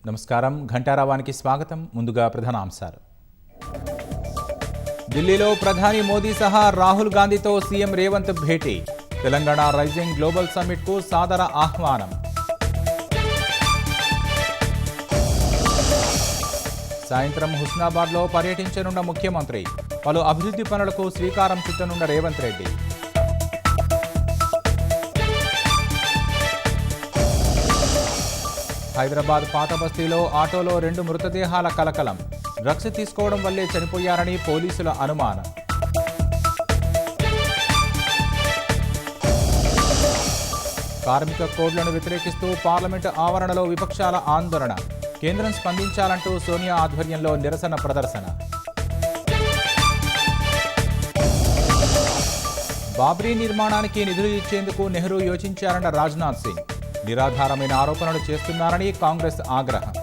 నమస్కారం. ఘంటారావానికి స్వాగతం. ముందుగా ప్రధానాంశాలు. ఢిల్లీలో ప్రధాని మోదీ సహా రాహుల్ గాంధీతో సీఎం రేవంత్ భేటీ. తెలంగాణ రైజింగ్ గ్లోబల్ సమ్మిట్కు సాదర ఆహ్వానం. సాయంత్రం హుస్నాబాద్లో పర్యటించనున్న ముఖ్యమంత్రి. పలు అభివృద్ధి పనులకు శ్రీకారం చుట్టనున్న రేవంత్ రెడ్డి. హైదరాబాద్ పాత బస్తీలో ఆటోలో 2 మృతదేహాల కలకలం. డ్రగ్స్ తీసుకోవడం వల్లే చనిపోయారని పోలీసుల అనుమానం. కార్మిక కోడ్లను వ్యతిరేకిస్తూ పార్లమెంటు ఆవరణలో విపక్షాల ఆందోళన. కేంద్రం స్పందించాలంటూ సోనియా ఆధ్వర్యంలో నిరసన ప్రదర్శన. బాబ్రీ నిర్మాణానికి నిధులు ఇచ్చేందుకు నెహ్రూ యోచించారన్న రాజ్నాథ్ సింగ్. నిరాధారమైన ఆరోపణలు చేస్తున్నారని కాంగ్రెస్ ఆగ్రహం.